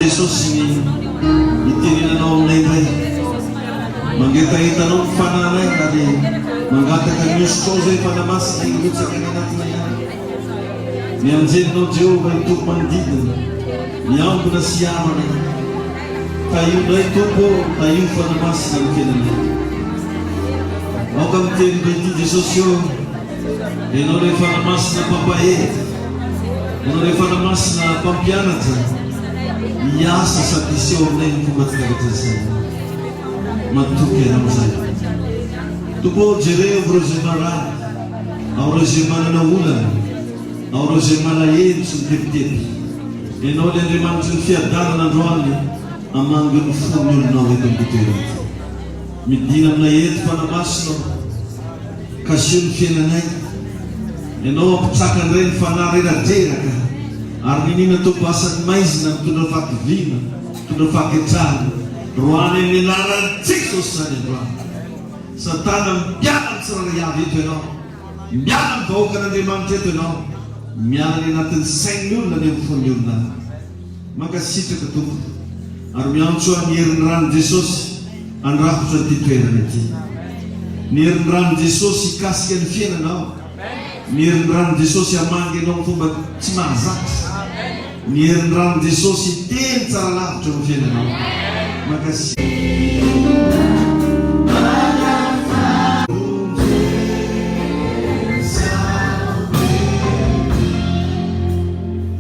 Jesus itininanao aminay indray mangetahitanao ny fananay na dia mangataka miosotao zay fanamasina ilotsaka ny anatina ihany mianjelinao Jehova itoko manodidina miambina sy amana fa io ndray tompo na io fanamasina ny fiainanay aoka miteny be ity Jesosy io ianao ilay fanamasina mpampahety ianao ilay fanamasina mpampianatra miasa sady iseho aminay ny fomba tikaratra zay matoky ianao zay tompo jereo reo zay marary ao reo zay manana olana ao reo zay malahelo sy mitepitepy ianao ilay Andriamanitry ny fiadanana androany amango ny fony olonao eto amin'ny toerana midina aminay eto fanamasinao kasio ny fiainanay ianao ampitsaka an'iray ny fanahy reratreraka ary ninina tompo asany maizina mitondra fakiviana mitondra faketrahana roany amin'ny anarany Jesosy zany androany satana miala ny tsirairay avy eto ianao miala ny vahoaka n'Andriamanitra eto ianao miala ny anatin'ny sain'ny olona ny amin'ny fony olona mankasitraka tompo ary miantso ny herin'ny rano Jesosy andrafitra ty toerana ity ny herin'ny rano Jesosy ikasika ny fiainanao ny herin'ny rano Jesosy amangy ianao fomba tsy mahazatra ny herin'ny rano Jesosy teny tsara lavitra ny fiainanao makasi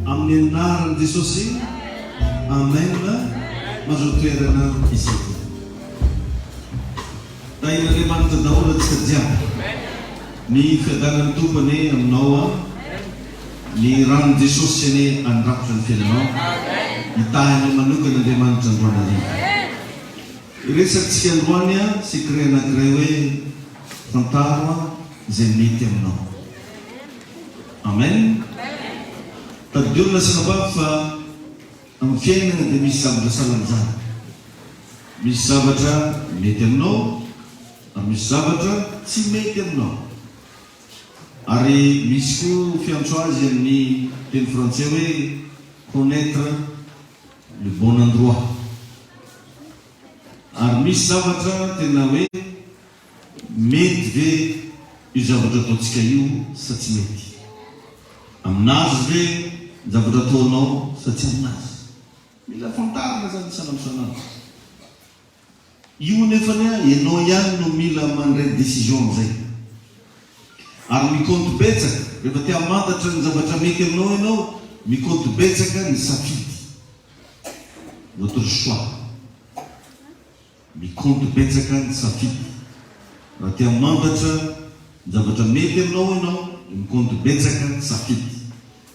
amin'ny anaran'i Jesosy amen mazo toerana isika tahin'Andriamanitra daholo antsika jiaby ny fiadanan'ny tompony aminao ny ranon Jesosy ane andrafitra ny fiainanao itahinao manokana Andriamanitra androany arivo iresatsika androany secret anankiray hoe fantaro zay mety aminao amen tadiolona sanabavy fa amin'ny fiainana dia misy zavatra salanjana misy zavatra mety aminao ary misy zavatra tsy mety aminao ary misy koa fiantso azy amin'ny teny français hoe connaître le bon endroit ary misy zavatra tena hoe mety ve io zavatra ataontsika io sa tsy mety aminazy ve zavatra ataonao sa tsy aminazy mila fantarina zany sanamsanana io nefany ianao ihany no mila mandray décision amizay ary mikonto betsaka rehefa tia mantatra ny zavatra mety aminao ianao mikonto betsaka ny safidy votre choix mikonto betsaka ny safidy raha tia mantatra ny zavatra mety aminao ianao mikonto betsaka ny safidy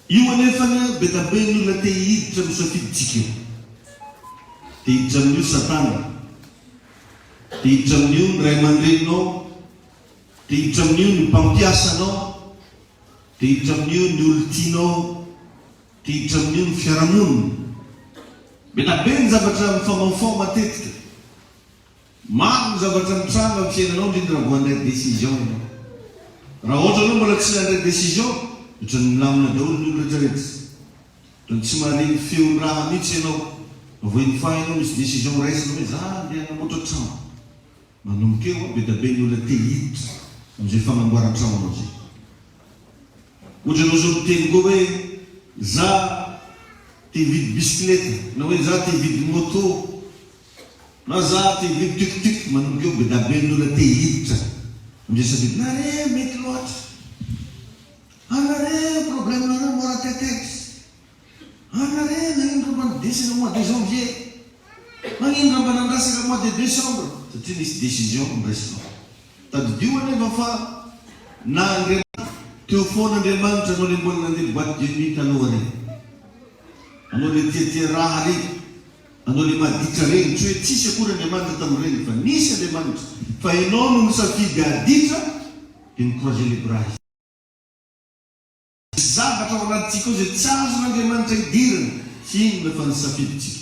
io anefany betabe ny olona te hiditra amin'ny safiditsika io te hiditra amin'io satana te hiditra amin'io ny ray aman-dreninao te hiditra amin'io ny mpampiasanao te hiditra amin'io ny olo-tianao te hiditra amin'io ny fiarahamonina betabe ny zavatra mifamaofao matetika maro ny zavatra mitranga amin'ny fiainanao indrindra raha vo handray décision ianao raha ohatra anao mbola tsy handray décision ohatra ny milamina daholo ny olo rehetrarehetra ohatra ny tsy maharegny feon-draha mihitsy ianao avoin'ny misy décision raisina hoe za andeha hamoatra trano manomboka eo betabe ny olona te hiditra amizay fagnamboaran-trano anao zay ohatra anao zao miteny koa hoe za te hividy bisikileta na hoe za te hividy moto na za te hividy tuk-tuk manomboka eo betabe ny olona te hiditra amizay safidy nare mety loatra anare problème nanao mois de texte anare nagnino raha manodesina mois de janvier magnino raha manandrasaka mois de décembre satria nisy décision mirasinao tadidio anefa fa na teo foana Andriamanitra anao le mbola nandeha boîte de nuit taloha reny anao le tiatia raha reny anao le maditra reny tsy hoe tsisy akory Andriamanitra tamin'ireny fa nisy Andriamanitra fa ianao no misafidy aditra dia microiser les bras zavatra ao anatintsika ao zay tsy azon'Andriamanitra hidirana tsy inona fa nisafiditsika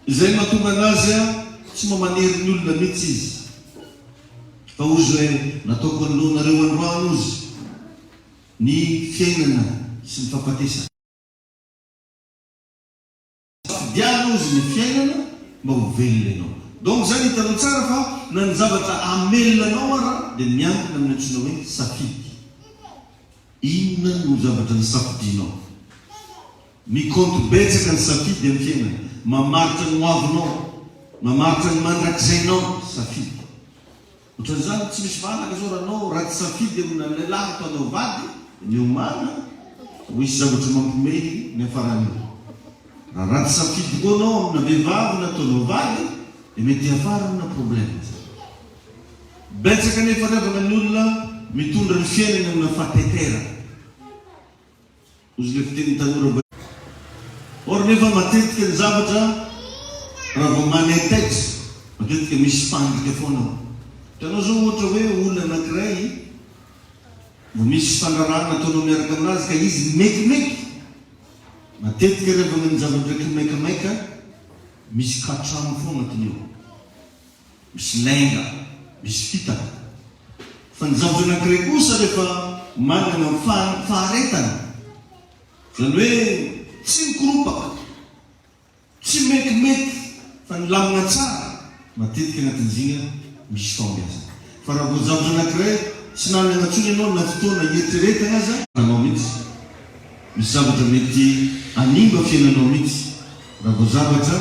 izay mahatonga anazy tsy mamanery ny olona mihitsy izy fa ozy hoe nataoko an'lohanareo androany ozy ny fiainana sy ny fahafatesana fidiana izy ny fiainana mba ho velona ianao. Donc zany hitanao tsara fa na ny zavatra amelona anao ara dia miankina amin'ny antsoina hoe safidy. Inona no zavatra ny safidinao? Mikonto betsaka ny safidy amin'ny fiainana, mamaritra ny hoavinao, mamaritra ny mandrakizainao safidy. Ohatran'izany tsy misy valaka zao raha anao ratsy safidy amina lehilahy ataonao vady, ny omana ho isy zavatra mampiomehy ny afaran'io. Raha ratsy safidy koa anao amina vehivavy na ataonao vady, dia mety hafarana na problème. Betsaka nefa revana ny olona mitondra ny fiainana amina fatetera. Ozy le fiteny tanora. Or nefa matetika ny zavatra raha vao manetaitra, matetika misy fandrika foana. Hitanao zao ohatra hoe olona anankiray vao misy fanarahana ataonao miaraka aminazy ka izy mekimeky. Matetika rehefa ny zavatra kimaikamaika misy katrano foana agnatiny eo. Misy lainga, misy fitaka. Fa ny zavatra anankiray kosa rehefa manana faharetana, zany hoe tsy mikoropaka, tsy mekimeky, fa nilamina tsara, matetika agnatin'izigny misy fambiazana. Fa raha vao zavatra anankiray tsy nany agnatsony ianao na fotoana eritreretana aza anao mihitsy, misy zavatra mety animba fiainanao mihitsy raha vao zavatra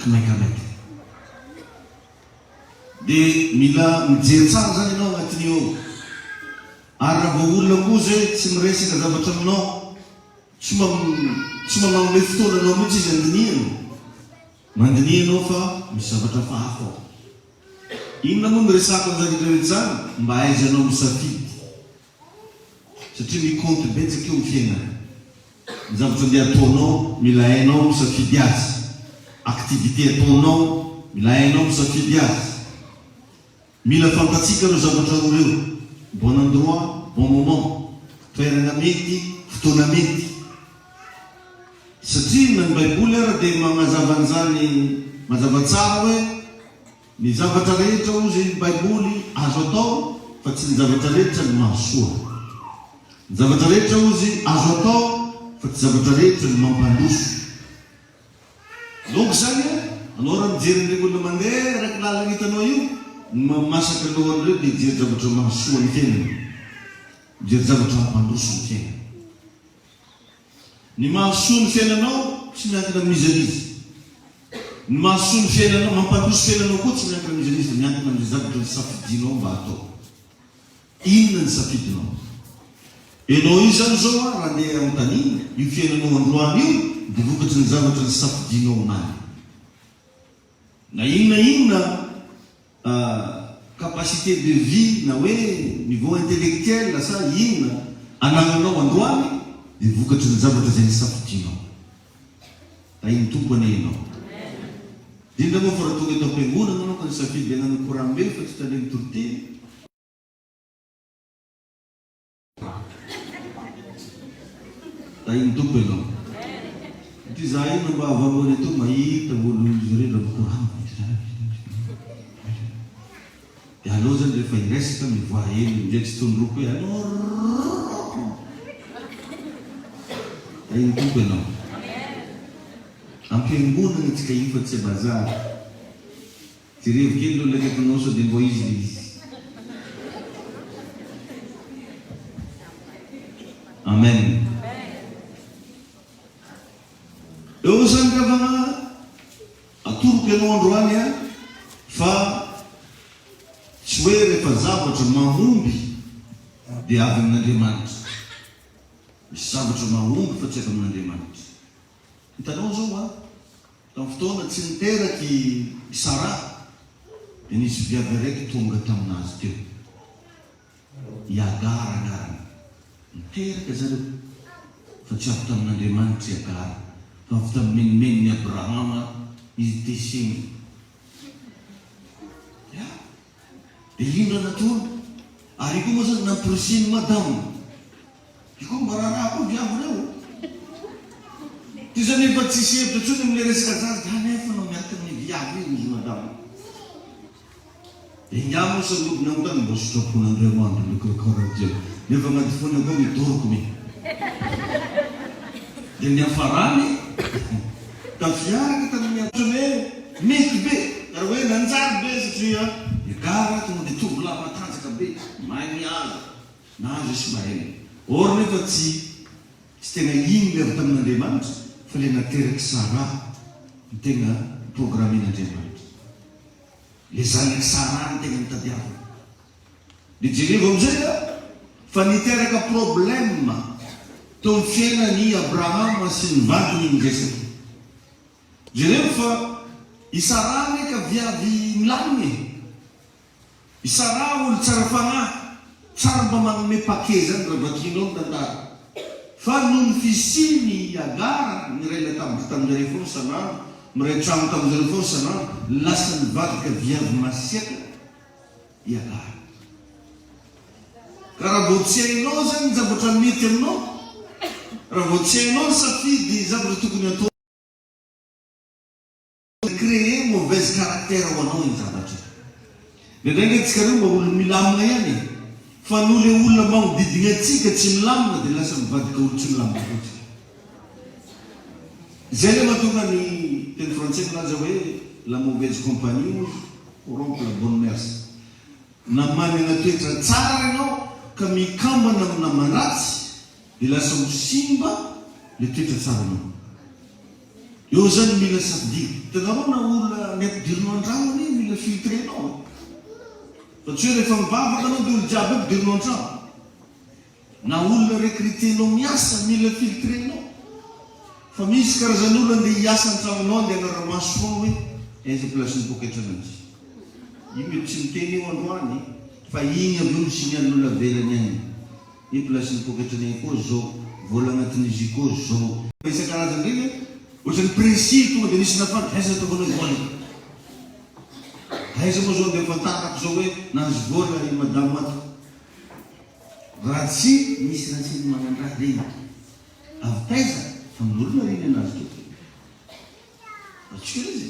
kimaikamaika. Dia mila mijery tsara zany ianao agnatiny eo. Ary raha vao olona koa zay tsy miresaka zavatra aminao, tsy manome fotoana anao mihitsy izy andiniana, mandinianao fa misy zavatra fahafa ao. Inona moa miresako an'izany rehetra zany? Mba aizanao misafidy. Satria mikonto betsaka eo ny fiainana. Ny zavatra andeha ataonao mila hainao misafidy azy. Aktivité ataonao mila hainao misafidy azy. Mila fantatsika ireo zavatra roa reo. Bon endroit, bon moment. Toerana mety, fotoana mety. Satria na ny baiboly ara dia magnazava an'izany mazava tsara hoe ny zavatra rehetra ozy ny baiboly azo atao fa tsy ny zavatra rehetra ny mahasoa. Ny zavatra rehetra ozy azo atao fa tsy zavatra rehetra ny mampandroso. Donc zany anao raha mijery nireny olona mandeha raky lalana hitanao io, masaka alohan'ireo dia mijery zavatra mahasoa ny fiainana, mijery zavatra mampandroso ny fiainana. Ny mahasoa ny fiainanao tsy miankina amin'izy an'izy. Ny mahasoa ny fiainanao, mampandroso fiainanao koa tsy miankina amin'izy an'izy, miankina amin'ny zavatra ny safidinao mba atao. Inona ny safidinao? Ianao io zany zao raha andeha anontaniana io fiainanao androany io dia vokatry ny zavatra ny safidinao amany. Na inona capacité de vie na hoe niveau intellectuel sa inona anagnanao androany dia vokatry ny zavatra izay ny safidinao. Da iny tompony ianao. Indrindra moa fa raha tonga eto am-piangonana anao ka ny safidy hagnano courant be fa tsy tandreny toroteny. Da iny tompo ianao. Ty za ino mba avavoany eto mahita olo izy reo raha courant. Dia aleo zany rehefa iresaka mivoaha ely ndray tsy tondroko hoe alao. Da iny tompo ianao. Am-piangonana antsika iny fa tsy bazary. Ty revo kely aloha laketinao sao dia mbo izy le izy. Amen. Eo zany kavana atoroko ianao androany fa tsy hoe rehefa zavatra mahomby dia avy amin'Andriamanitra. Misy zavatra mahomby fa tsy avy amin'Andriamanitra. Hitanao zao tamin'ny fotoana tsy niteraky Sara dia nisy viavy raiky tonga taminazy teo. I Agara agarany. Niteraka zareo fa tsy avy tamin'Andriamanitra i Agara, fa avy tamin'ny menimeniny Abrahama izy teseny. Dia ino raha nataony? Ary koa moa zany nampirisiny madamo. Io koa mba raharaha koa viavy reo. Ty zany efa tsisy hevitra tsony amin'ny resaka zazy, ka nefa nao miaraka amin'ny viavy io izy madamo. Dia ingamo sa lobona amotany mba sotrapon'Andriamanitra nokarakarao Dio. Nefa agnaty foana koa midoroko mi. Dia ny hafarany tafiaraka tamin'ny hoe mety be raha hoe nanjary be satria igara tonga dia tovolahy matanjaka be mahay mihaza na azo isy mahay or nefa tsy tena iny le avy tamin'Andriamanitra fa le nateraky Sara ny tena programmen'Andriamanitra le zanaky Sara ny tena mitadiavana dia jereva amizay fa niteraka problème teo amin'ny fiainany Abrahama sy ny vadiny iny resaka jereva fa i Sara neka viavy milaminy i Sara olo tsara fanahy tsara mba manome paquet zany raha vakinao ny tantara fa noho ny fisiny Agara miray latabatra tamin'izareo foana sanandro miray trano tamin'izareo foana sanandro lasa nivadika viavy masiaka i Agara ka raha vao tsy hainao zany ny zavatra mety aminao raha vao tsy hainao ny safidy zavatra tokony atao créer mauvaise caractère ho anao iny zavatra ndraindray antsika reo mba olo milamina ihany fa noho le olona magnodidina atsika tsy milamina dia lasa mivadika olo tsy milamina fotsiny zay le mahatonga ny teny français milaza hoe la mauvaise compagnie corrompt la bonne mœurs na manana toetra tsara ianao ka mikambana amina maratsy dia lasa misimba le toetra tsara anao eo zany mila safidia tanarao na olona ny ampidirinao an-drano anie mila filtrenao fa tsy hoe rehefa mivavaka anao dia olo jiaby ampidirinao an-trano na olona recrutenao miasa mila filtrenao fa misy karazan'olo andeha hiasa an-tragnonao andeha anaramaso foana hoe aiza place ny poketrana azy io mety tsy miteny eo androany fa igny avy eo misignan'olona velany agny i place ny poketrana agny koa zao vola agnatin'izy io koa zao isan-karazany reny ohatrany précis tonga dia nisy nafany aiza ataovanao vola aiza moa zao andeha fantarako zao hoe nahazo vola i madamo ato raha tsy misy raha tsy magnandraha reny avy taiza fa min'olona reny anazy to atsika izy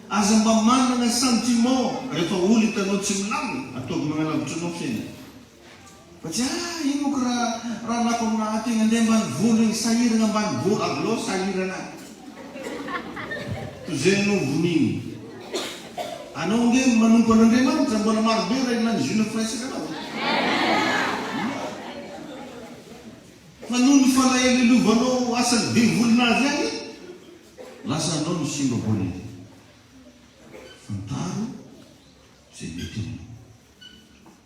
aza mba manana sentiment rehefa olo hitanao tsy milamina ataovy magnalavitra anao fiaina fa tsy ino ko raha nako amina tegna andeha ambany vola igny sahirana ambany vola avylao sahirana tozay anao voniny anao nge manompo an'Andriamanitra mbola marobe raha ilany juna fraisaka anao fa noho ny falahelelovanao asany be volinazy agny lasa anao ny simba vola iny fantaro zay mety aminao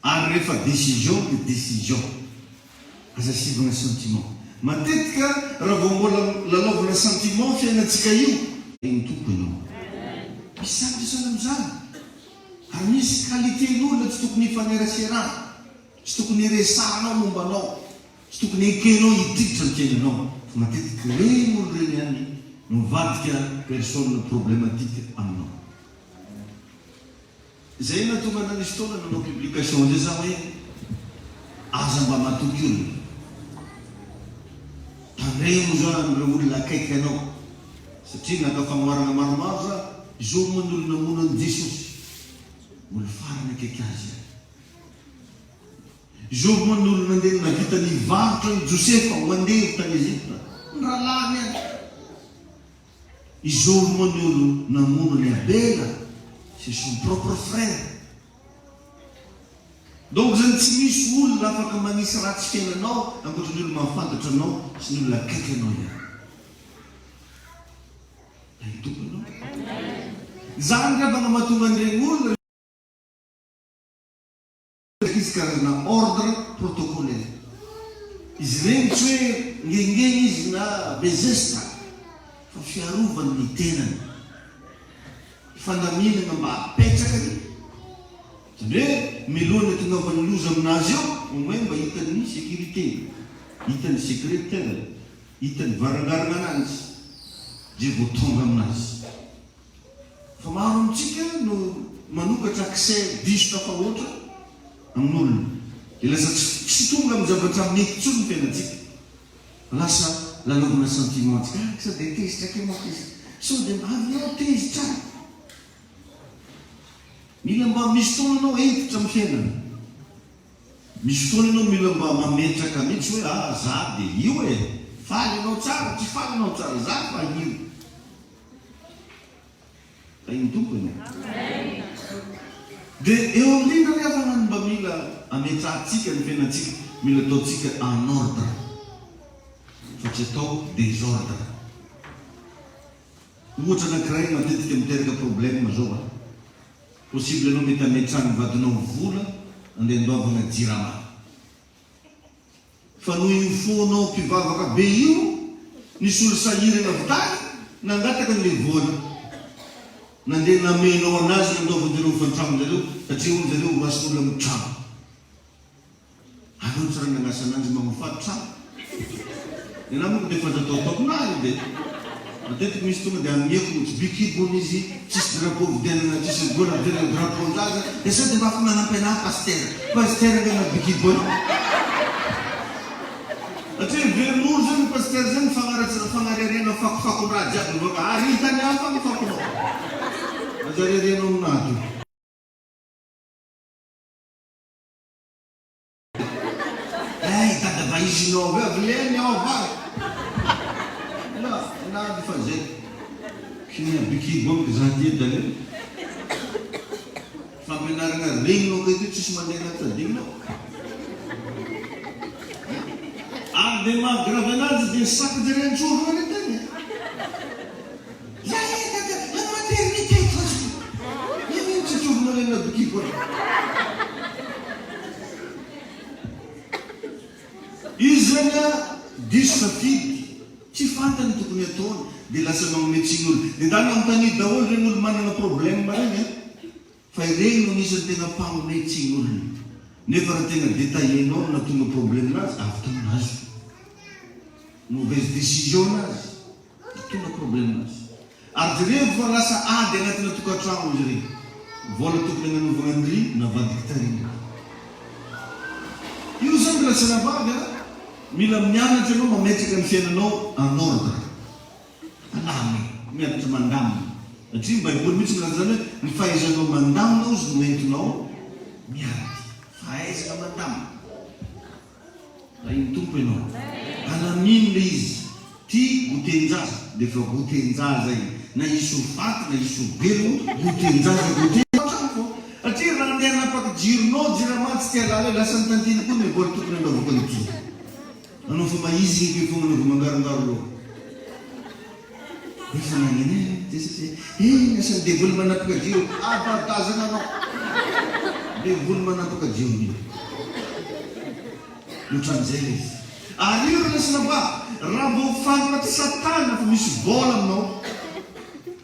ary rehefa décision de décision aza sivagna sentiment matetika raha vao mbola lalaovana sentiment fiainatsika io igny tompo ianao misy sampisana amizany ary misy qualité-n'olona tsy tokony hifaneraseraha tsy tokony resahanao mombanao tsy tokony ekenao hidikitra ny fiainanao fa matetika reny olo reny hany mivadika personne problématique aminao zay natonga nanisy fotoana nanao publication zay za hoe aza mba matoky olona tandremo zao am'ireo olona akaiky anao satria naka famoarana maromaro za izao moa ny olona monan'i Jesosy olo farany akaiky azy izao moa ny olona andeha navita ny varotra ny Josefa ho andeha tany Egypta ny rahalany any izao moa ny olo namono ny Abela c'est son propre frère donc zany tsy misy olona afaka manisy ratsy fiainanao ankoatra ny olo mahafantatra anao sy ny olona akaiky anao ihany tomponao zany rabana mahatonga an'ireny olona izy karazana ordre protocolaire izy regny tsy hoe ngengeny izy na bezesta fa fiarovany ny tenany fandaminana mba apetraka ny zany hoe milohana tongaovany loza aminazy eo hoe mba hitany sécurité hitany secrétaire hitany varangarana anazy zay vao tonga aminazy fa maro amitsika no manokatra accès diso tafahoatra amin'olona dia lasa tsy tonga amin'ny zavatra mety tsony ny fiainatsika lasa lalaovana sentiment tsika sa dia tezitra ake moa tezitra so dia avinao tezitra mila mba misy fotoana anao entitra amin'ny fiainana misy fotoana anao mila mba mametraka mihitsy hoe za dia io e faly anao tsara tsy faly anao tsara za fa io Ay tompony. Dia eo amin'iny rehefa nany mba mila ametrahantsika ny fiainantsika, mila ataontsika en ordre fa tsy atao désordre. Ohatra anankiray matetika miteraka problème zao possible anao mety ametrahany vadinao vola andeha andoavana jirama. Fa noho io fonao mpivavaka be io nisy olo sahirana vitany nangataka n'le vola nandeha namenao anazy nandoavanjareo fantrano zareo satria olo zareo masin'olo amin'ny trano. Anao tsara nagnasa ananjy mamafaty trano. Ianao moa dia fazataotaonazy dia matetika misy tonga dia amieko tsy bikibony izy tsisy drapeau vidianana tsisy gola vidianana drapeau njaza dia sao dia mafy manampena pasteur ngana bikibony. Satria velon'olo zany pasteur zany fagnarerena fakofako-ndraha jiaby loaka ary hitany hafa ny fakonao azarerenao aminato. Tada vaizinao avy avy leny ao avary nady fa zay kina bikibony za tiedale fampianarana regninao kay ty tsisy mandeha natadinao. Ary dia mahagravy anazy dia saky jerentsoro any tany. Zay la maternité fasy. Ino tsy tsovona lena bikibony. Izy zany diso safidy tsy fantany tokony ataony dia lasa manometsiny olo. Dia ndany amintany daholo regny olo manana problème regny fa ireny no misy tena mpanometsiny olona. Nefa raha tena détaillenao na tonga problème nazy avy taminazy. Mauvaise décision nazy tonga problème nazy. Ary rehefa lasa ady agnatina tokantrano izy regny vola tokony agnanovana ny ry na vadiky tarina. Io zany lasa navavy mila mianatra anao mametraka ny fiainanao en ordre. Alamy mianatra mandamina. Satria ny baiboly mihitsy milaza zany hoe ny fahaizanao mandamina izy no entinao miady. Fahaizana mandamina. Iny tompo ianao. Alaminy le izy. Ty gotenjaza dia fa gotenjaza iny. Na iso faty na iso belo gotenjaza gotenjaza fo. Satria raha andeha hanapaky jironao jirama tsy tia lala lasa ny tantiny koa ny vola tokony anaovako an'ity. Anao fa maiziny ke fomba anaova mangarongaro loha. Efa nagnany nasa dia vola manapaka jiro avatazana anao. Dia vola manapaka jiro io. Notran'izay le izy. Ary io rasina ba raha vao fantaty satana fa misy vola aminao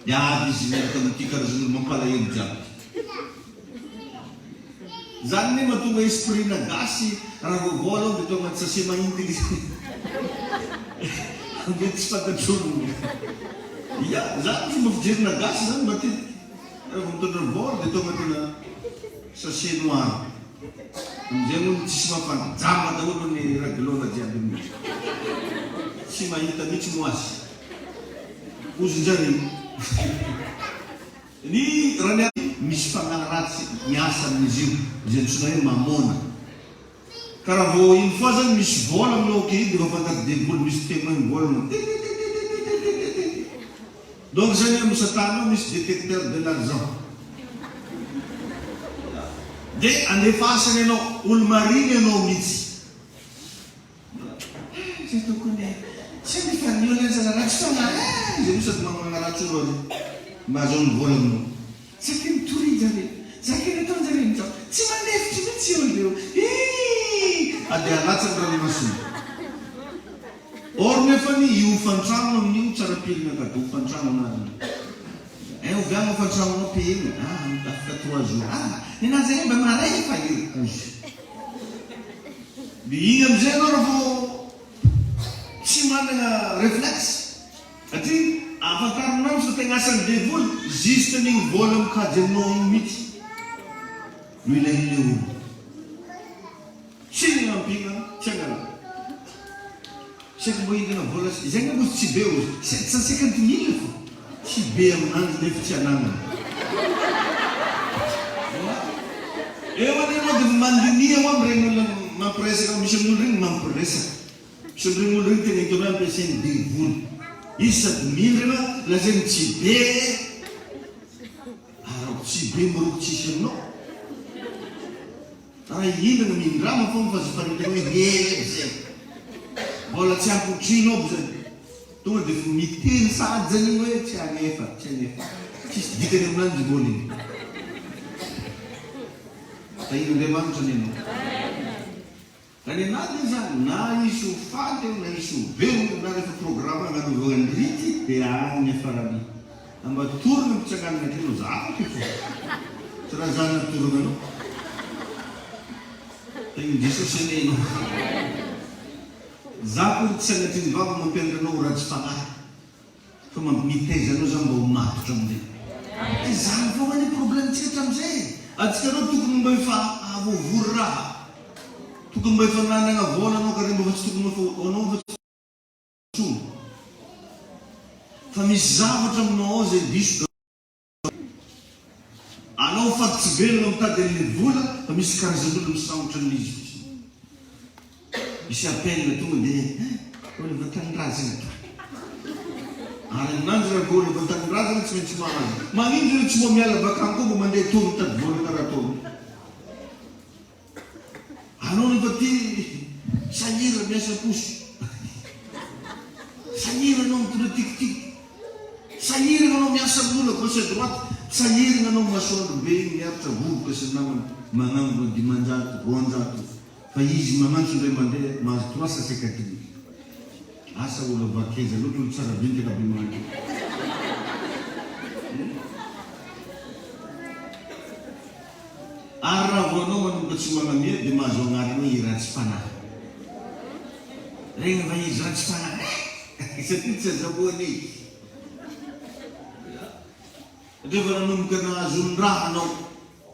dia ady izy miaraka amin'ity karazan'olo mampalahelo jiaby. Zany ne mahatonga esprit na gasy raha vao vola dia tonga tsy sase mahinty dia tsy fantatr'olona. Ia zany fomba fijerina gasy zany matetika raha vao mitondra vola dia tonga tena sase noir. Amizay moa tsisy mafanjama daholo ny ragelona jiaby mihitsy. Tsy mahita mihitsy no azy. Ozon-jany ny raha misy fagnaratsy miasa amin'izy io izay antsoina hoe mamona. Ka raha vao iny foa zany misy vola aminao ke dia mahafantaty deboly misy témoin vola. Donc zany amin'ny satanao misy détecteur de l'argent. Dia andefasany ianao olo mariny ianao mihitsy. Zay tokony tsy mifaniola zana raha tsy fana izay misy sady magnaratsy olo azy mba azaony vola aminao. Saky mitoridy zany saky nataony zany mitsao tsy manefitry mihitsy olo io. Ady alatsany ranomasina. Or nefany io fantrano amin'io tsara pilina ka do fantrano anazy. Oviano fantramonao pilina afaka 3 jours. Ninazy mba maray fa izy. Dia iny amizay anao raha vao tsy manana réflexe. Satria afantarinao fa tegna asany devoly juste n'igny vola mikajy aminao iny mihitsy. No ilain'ile olo. Tsy ny ampina tsy agnala. Saky mbo hidina vola izay nga mozy tsy be ozy 750 000 fo. Tsy be aminanzy nefa tsy ananana. Eo anao dia mandinia ao amin'ireny olona mampiresaka misy amin'olo regny mampiresaka. Misy amin'ireny olo regny tena hitao hoe ampiasainy devoly. Izy sady mindrina lazainy tsy be tsy be mirokitsisy aminao. Raha inona mindrama foana fa zafaritana hoe hely zay. Mbola tsy ankoatrinao zay. Tonga dia efa miteny sady zany hoe tsy hanefa, tsy hanefa. Tsisy dikany aminanjy vola iny. Tahin'Andriamanitra ny ianao. Ka ny anaty zany na isy ho faty eo na isy ho velona na rehefa programa hanaovana ny rity dia any farany. Amba torona mpitsanganana atreno zavatra fo. Tsy raha zany natorona anao. Tahin' Jesosy ny ianao. Za koa tsy sanatriny vava mampianatra anao ratsy fanahy. Fa mitaiza anao zany mba ho matotra amin'izay. Dia zany foana ny problemtsika hatramin'izay. Atsika anao tokony mba efa avovory raha. Tokony mba efa nanana voana anao ka mba tsy tokony anao fa tsy fa misy zavatra aminao zay diso anao fa tsy velona mitady an'ilay vola fa misy karazan'olona misaotra an'izy. Misy appel tonga dia vola vatanindrazana to. Ary aminanjy raha vola vatanindrazana tsy maintsy mahazo. Magnindry hoe tsy mba miala bakany koa mba mandeha tony mitady vola karaha tony. Anao nefa ty sahira miasa posy. Sahira anao mitondra tikitiky. Sahira anao miasa amin'olona gauche à droite. Sahira anao masoandro be miaritra vovoka sy namana magnambo 500 200. Fa izy mamantso indray mandeha mahazo 350. Asa olo vakeza loatra olo tsara bintaka be mandeha. Ary raha voanao manomboka tsy manamia dia mahazo agnarana hoe ratsy fanahy. Regny va izy ratsy fanahy. Satria tsy azahoany izy. Rehefa nanomboka nahazo ny raha anao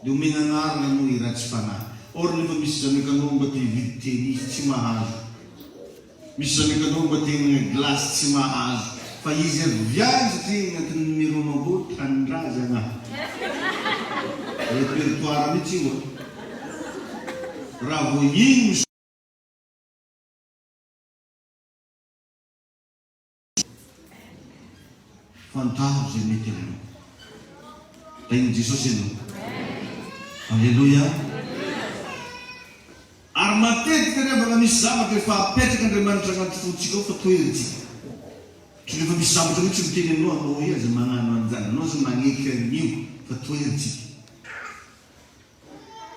dia omena agnarana anao hoe ratsy fanahy. Or nefa misy zamekanao mba te hividy tenisy tsy mahazo. Misy zamekanao mba te hihinana glasy tsy mahazo. Fa izy aviany satria agnatin'ny numéronao go tanindraza anahy. Repertoire mihitsy io. Raha vo igny fantaro zay mety aminao. Tahin'i Jesosy ianao. Alleluia. Ary matetika rehefa misy zavatra efa apetraka Andriamanitra agnaty fotsika ao fa toeritsika. Tsy rehefa misy zavatra hoe tsy miteny aminao anao hoe aza magnano an'izany. Anao zay magneky an'io fa toeritsika.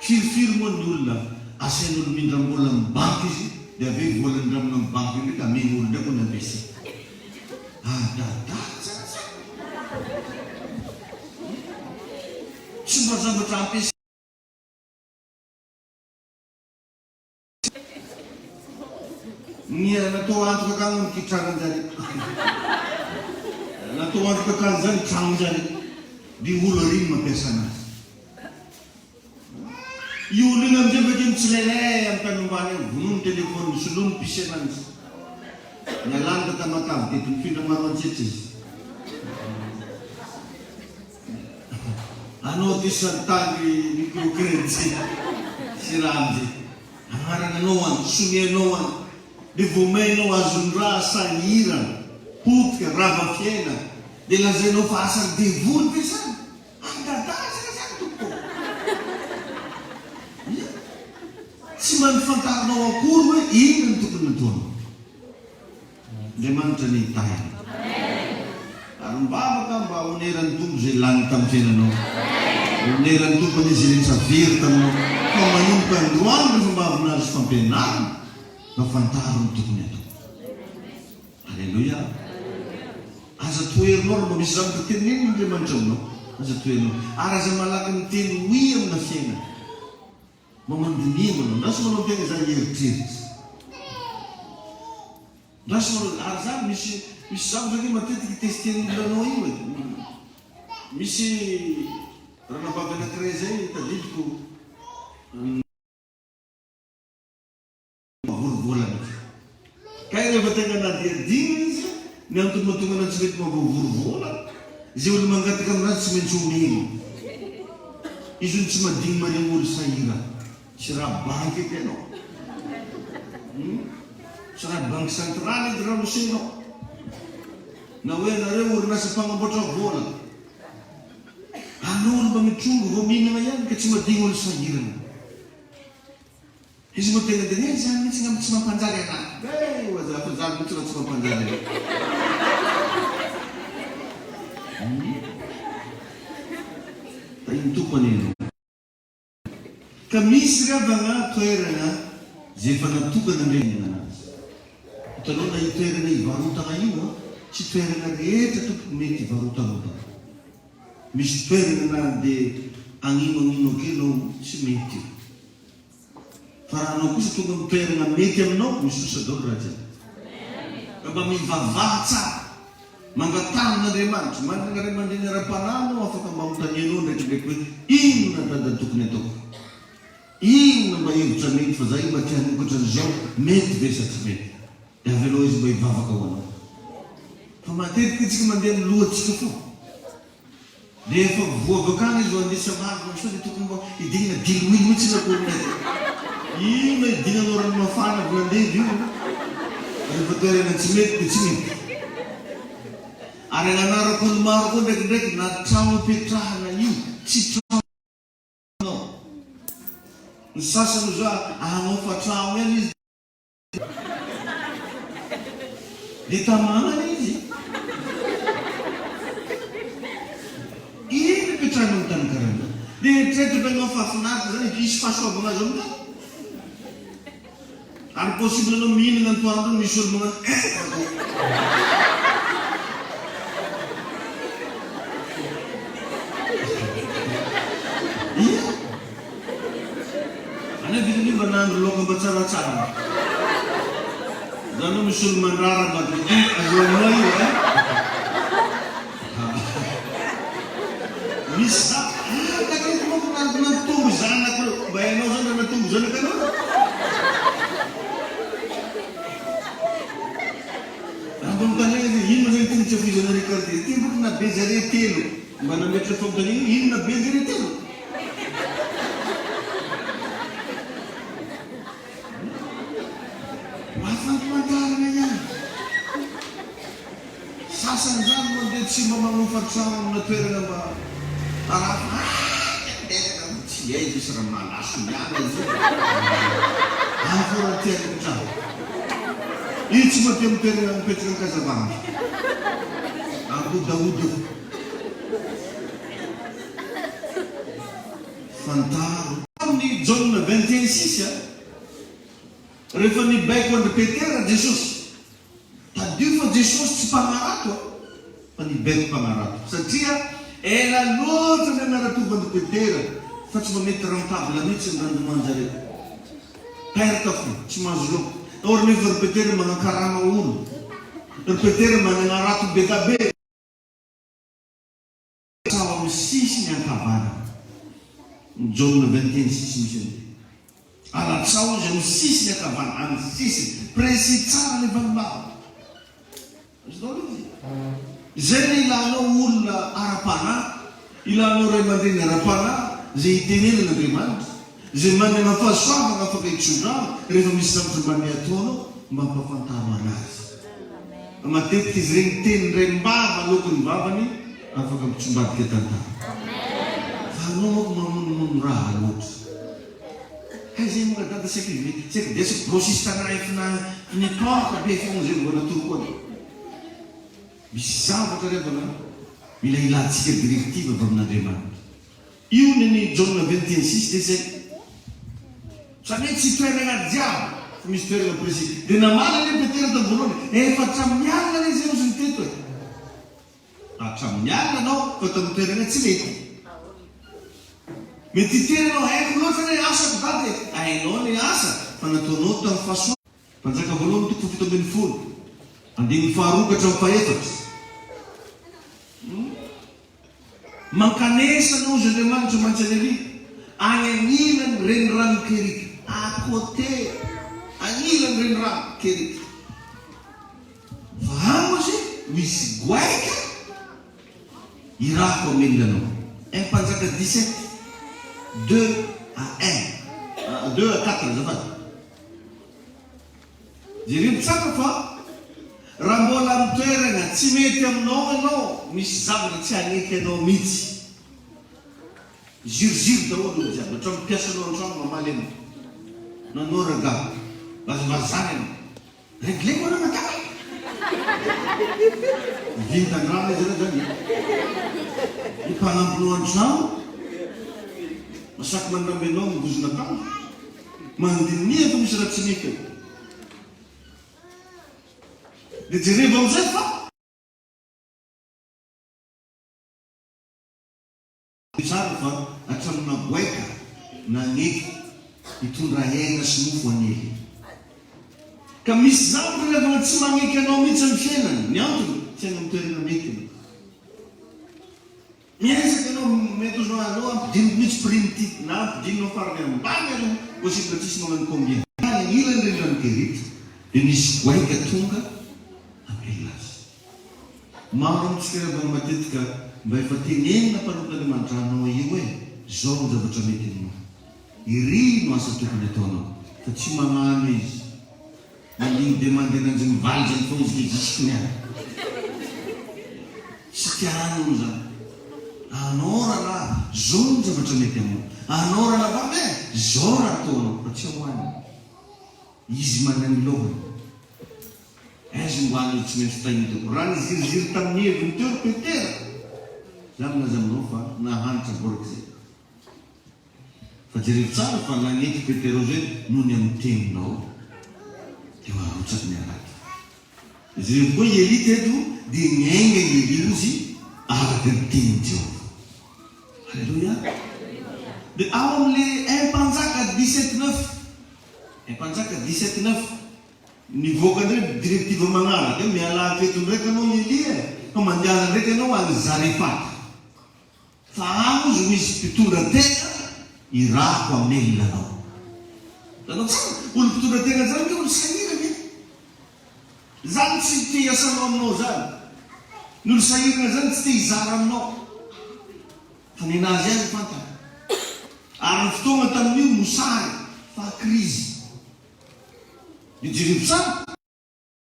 Firy moa ny olona asain'olo mindram-bola amin'ny banky izy dia avy vola ndramina amin'ny banky ndraiky ameny olo ndraiky ny ampiasay. Tsy mba zavatra ampiasay. Natao antoka akany ny kitranan'izany. Natao antoka akany zany tranon'izany. Dia olo riny mampiasa anazy. Io olo iny amin'izay bakeo mitsirailay amin'ny tany ambany ao, vonoiny telefôny, misolomy pisy ananjy. Nialany ka tamatavy teto mifindra maro antsetra izy. Anao ty santany microcrédit sy raha amin'izay. Agnarananao any, somianao any. Dia vomainao azony raha sahira, potika, rava fiaina. Dia lazainao fa asany devoly pesany. Andadasaka zany tompoko. Tsy manifantarinao akory hoe ino ny tokony nataonao. Andriamanitra ny tahiny. Ary mbavaka mba oneran'ny tompo zay lany tamin'ny fiainanao. Oneran'ny tompo an'izy rehetra very taminao. Fa manomboka androany rehefa mba avy nahazo fampianarana. Fantaro ny tokony atao. Alleluia. Aza toerinao mba misy zavatra teneniny Andriamanitra aminao. Aza toerinao. Ary aza malaky miteny oi amina fiainana. Mamandiniana anao. Ndasy manao tena zany eritreritra. Ndasy manao ary zany misy zavatra ke matetiky testenin'olona anao io. Misy ranavavy anankiray zay tadidiko kaya rehefa tegna nadiadina izy ny antony mahatonga anazy mety mavovorovola zay olo mangataka aminazy tsy maintsy omeny. Izy olo tsy madigny mareny olo sahira. Tsy raha banky eky ianao. Tsy raha banky centrale edy raha losenao. Na hoe nareo orinasa mpanamboatra vola. Anao olo mba mitrongo vao mihinana ihany ka tsy madigny olo sahirana. Izy moa tena dia zany mihitsy ngamba tsy mampanjary anahy. Oza fa zany mihitsy raha tsy mampanjary anahy. Iny tompony ino. Ka misy ravana toerana zay efa natokana andrenina anazy. Hitanao na io toerana hivarotana io tsy toerana rehetra tompoko mety hivarotanao. Misy toerana na dia agnino kenao tsy mety. Fa raha anao kosa tonga amin'ny toerana mety aminao misy osadolo raha zany. Ka mba mivavaha tsara. Mangatan'Andriamanitra, manana ray aman-dreny ara-panahy afaka mamontanianao ndraikindraiky hoe inona dada tokony ataoko. Inona mba hevitra mety fa zay mba tia hanokatra an'izao mety ve sa tsy mety. Dia avy aloha izy mba hivavaka ho anao. Fa matetika tsika mandeha amin'ny lohantsika fo. Dia efa voavakana izy andesa maro sao dia tokony mba hidinina diloilo mihitsy na korinay. Inona hidinanao ranomafana avy mandeha io. Rehefa toerana tsy mety dia tsy mety. Ary nanarako ny maro koa ndraikindraiky na trano ampetrahana io tsy trano. Ny sasany za anao fa trano ihany izy. Dia tamana izy. Iny petrahana amin'ny tany karana. Dia eritreretra anao fahafinaritra zany hisy fahasoavana azy amin'izany. Ary possible anao mihinana ny toandro misy olo magnano ana vidiny mba nandro loka mba tsaratsara. Zany misy olo mandrara mba azoanao io misy za kakety moko natombo zanako mba hainao zany natombo zanaka anao. Raha mitana inona zany teny tsy afizana rekarde ty boky na be zare telo mba nametra famitana inona be zare telo. Mafantamantarana ihany. Sasany zany mandeha tsy mba manofa trano na toerana mba arafa tsy hay misy raha malaso miala izy afora tian'ny trano. Io tsy mba tia mitoerana mipetraka ny Kasavanga. Akodaodo fantaro amin'ny John 21:6 rehefa nibaiko andry Petera Jesosy tadio fa Jesosy tsy mpagnarato fa nibaiko mpagnarato satria ela loatra ny anaratovy andry Petera fa tsy mamety rentable mihitsy ny randomanjare perka fo tsy mahazo loko. Or nefa ry Petera magnakarama olo, ry Petera mananarato be da be sao amin'ny sisiny ankavana. John 21:6 misy an'izay. Alatsao izy amin'ny sisiny ankavana, amin'ny sisiny précis tsara ny vanim-bava. Zay ny ilanao olona ara-panahy, ilanao ray aman-dreny ara-panahy, zay hitenenana Andriamanitra, zay manana fahasoavana afaka hitsodrano rehefa misy zavatra mba ny ataonao mba hampafantaro anazy. Matetika izy regny teny ray mbava lokony vavany afaka mpitsombadika tantara. Fa anao moko mamonomono raha loatra. Zay moka dada seka desiko grossiste anahifina ny porte be fogna zay mbola torokoany. Misy zavatra revana mila ilantsika directive avy amin'Andriamanitra. Io ny John 21:6 dia zay. Satria tsy toerana jiaby fa misy toerana précis. Dia namala ny Petera tamin'ny voalohany efa hatramin'ny alina izy eo sy ny teto e. Hatramin'ny alina anao fa tamin'ny toerana tsy mety. Mety hiteranao haiko loatra ny asako dady e. Hainao ny asa fa nataonao tamin'ny fahasoavana. Mpanjaka voalohany toko 17. Andiny faharokatra amin'ny faefatra. Mankanesa anao izy Andriamanitra mantsy any agnilany renirano Kerika. À côté, agnilany renirano Kerika. Fa amozy misy goaika irako amendanao. Mpanjaka 17, 2 à 1. 2 à 4 zafady. Jeremy tsaka fa raha mbola amin'ny toerana tsy mety aminao anao misy zavatra tsy haneky anao mihitsy. Ziroziry daholo olo jiaby hatramin'ny mpiasanao an-trano mamaly anao nanao ragabo vazavazany anao reglemo anao mataka vintan-drano izy reo zany ny mpanampinao an-trano masaky mandamby anao mibozona tany mandiniha fa misy raha tsy meka dia jereva amizay fa tsara fa hatramina boaika naneky hitondra aina sy mofo anely ka misy zany rehefa tsy magneky anao mihitsy ny fiainany ny antony tsy aina mitoerana mety anao miezaka anao mety ozinao anao ampidiniko mihitsy primitif na ampidinao farany ambany anao possible tsisy magnano combien ilany rendrany kerity dia misy boaika tonga ampela azy maro amitsika rehefa matetika mba efa tenenina mpanok'Andriamanitra anao io hoe zao ny zavatra mety aminao iry no asa tokony ataonao fa tsy magnano izy mandigny dia mandenanjy mivaly zany fa izy jusque any tsy tianao zany anao raha zao ny zavatra mety aminao anao raha vavy zao raha ataonao fa tsy ahoany izy manany lohany aizy mboany tsy maintsy tahitako raha ny ziriziry tamin'ny heviny teo petera zany naza aminao fa nahanitra boraka zay fa jerevy tsara fa naneky petero zay noho ny amin'ny teninao dia arotsaky ny araky izy revo koa Eli teto dia miainga Eli ozy araka ny tenin Jehova Alléluia dia ao amin'le Mpanjaka 17:9 Mpanjaka 17:9 nivoaka ndray direktiva magnaraka miala teto ndraiky anao Eli fa mandiana ndraiky anao any Zarefata fa amo izy misy mpitondra tena irako amin'ny elanao tanao tsara olo mpitondra tena zany ke olo sahirana zany tsy te hiasanao aminao zany ny olo sahirana zany tsy te hizara aminao fa ninazy any fantana ary ny fotoana tamin'io mosary fa krizy ny jerevo tsara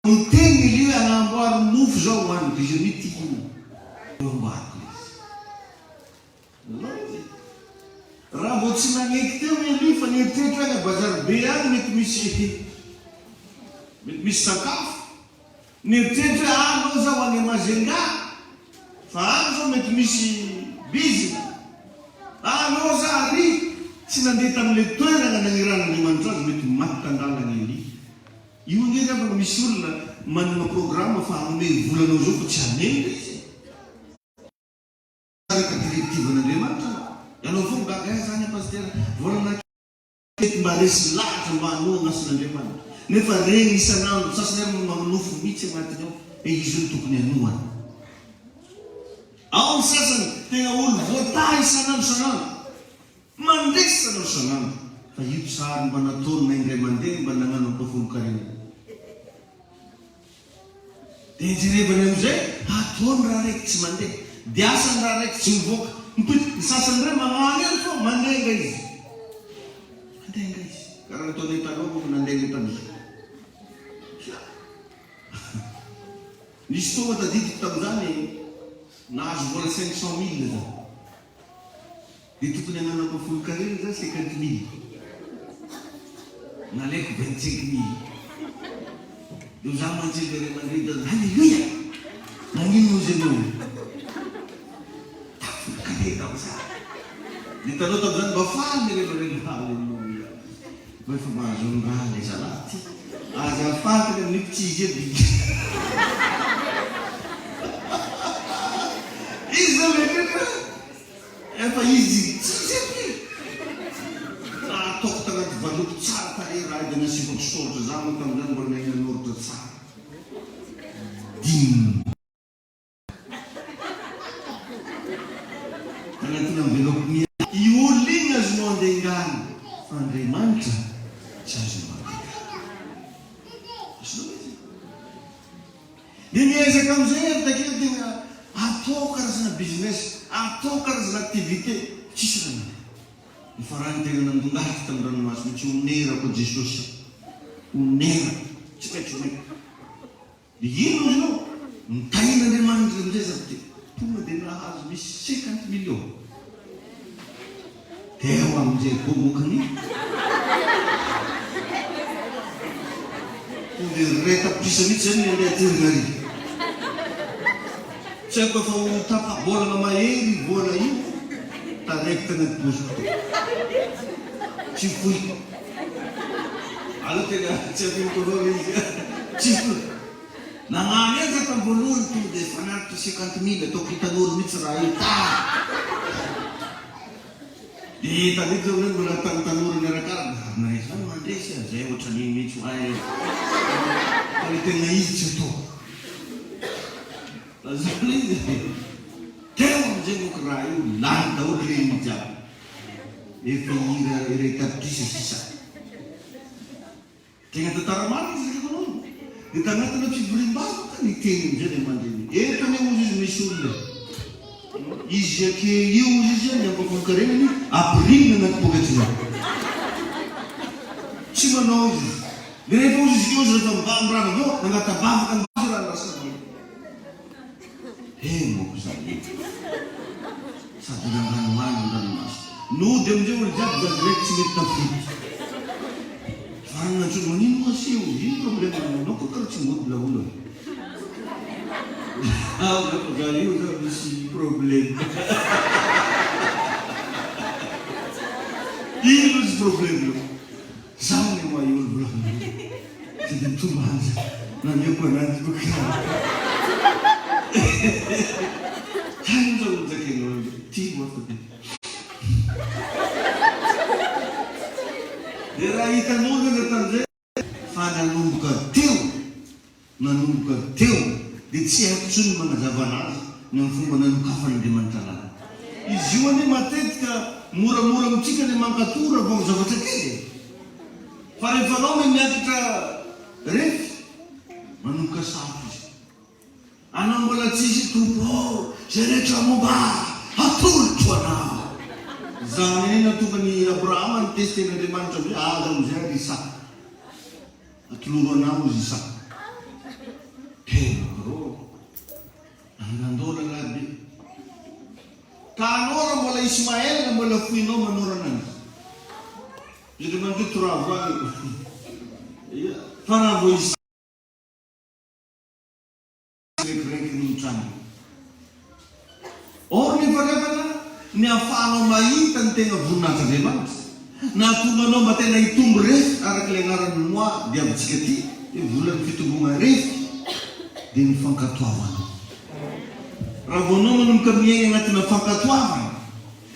ny teny Eli hoe anamboary mofo zao hoaniko izy ny tiako eo amboariko raha mbo tsy naneky teo Eli fa nieritreritro any bazary be any mety misy sakafo nieritreritro hoe anao zao any Mazenga fa any zao mety misy bizina anao za ary tsy nandeha tamin'le toerana naniran'Andriamanitra azy mety maty tandalany Eli io nge rehefa misy olona manana programma fa hanome volanao zao fa tsy hanendra izy araka direktivan'Andriamanitra ianao fo migaga zany pasteur volana mety mba resy lahatra mba hanoa gn'ason'Andriamanitra nefa regny isanandro sasany ary magnofo mihitsy agnatiny ao e izy io tokony hanoana ao ny sasany tegna olo voata isanandro mandresy isanandro isanandro fa io tsary mba nataony na indray mandeha mba nagnano ampafolo-karena dia jerevany amizay ataony raha raiky tsy mandeha dia asany raha raiky tsy mivoaka ny sasany ray magnano eny fo mandenga izy karaha nataonay taloha nandenga tamizy nisy tonga tadidiko tamizany nahazo vola 500,000 zany dia tokony hagnano ampafolo-karena zany 50,000 naleko 25,000 io za manjely ray mandreda halleluia nagnino izy anao tafolo-karena za dia tanao tamizany mba faly rehefa halleluia mba efa mahazo ny raha le zalaty azafantany amin'ny pitizy eby izy zaleefa efa izy tsisy ataoko tagnaty valoko tsara tare raha dia nasivako soratra za moa tamizany mbola nainanoratra tsara dimy tagnatina envelope mia i olo igny azonao andengany fa Andriamanitra tsy azonao andengany dia miezaka amizay ary takeo tegna atao karazana business atao karazana activité tsisy raha ny farany tegna nandongaty tamin'ny ranomasina tsy onerako Jesosy onerako tsy maintsy onerako dia ino izy nao nitahin'Andriamanitra amizay zavy te tonga dia nahazo misy 50 millions eo amin'izay bomokany dia ray tapotrisa mihitsy zany ilay aterigary tsy haiko fa ho tapa-bolana mahery vola io taraiky tanaty bosiko tsy foiko alo tena tsy afikonao izy tsy foiko nagnano eza tambolohany tonga dia fanaritra 50 000 ataoko hitan'olo mihitsy raha io hitan'ito zao mbola tantanora niarakarana naizany mandresy zay ohatran'iny mihitsy ay fa le tena izy tsy ataoko lazany izy teo amizay moko raha io lany daholo reny jiaby efa ire tapitrisa sisa tegna tantara marina izy rekanao dia tanatina fivorim-bavaka ny teny amizay le mandreny eto ane ozy izy misy olona izy ake io izy ny ampafankarenany apirinina anaty pokatrina tsy manao izy dia rehefa ozy izy io izy rehefa mivamyrana avao nanatabavaka nyvazy raha lasany moko zany sady nanganoany andranomasy nody amizay olo jiaby zazy raiky tsy mety tafity faranantsolo manino moasy io ino problème anao ko karaha tsy mody la olo za io za misy problème ino misy problème io zaho ny ma olo volana tsy dia mitomanja namiako anazy ko kara Hai zao olo zakenao tia moa fa dia dia raha hitanao zany atan'izay fa nanomboka teo dia tsy haiko tsony manazava anazy ny amin'ny fomba nanokafanyandriamanitra anazy izy io ane matetika moramora amitsika ny mankatora vao amin'ny zavatra kely fa rehefa anao me miakitra refy manomboka sarotra izy anao mbola tsisy tompo zay rehetra momba atolotro anao zany eny natokany Abrahama ny testen'andriamanitra hoe azo amizay ary Isaka atoloro anao izy Isaka tena ro angandola labe ka anao raha mbola Ismael na mbola foinao manorana azy andriamanitra toravoany fa raha vo Isaka rekireky notrano or nefanefana ny ahafahanao mahita ny tena voninahitryandriamanitra na tonganao mba tena hitombo refy araka le agnarany moi diabytsika ty volan'ny fitombona refy dia ny fankatoavanao raha vonao manomboka miaigna anatina fankatoavana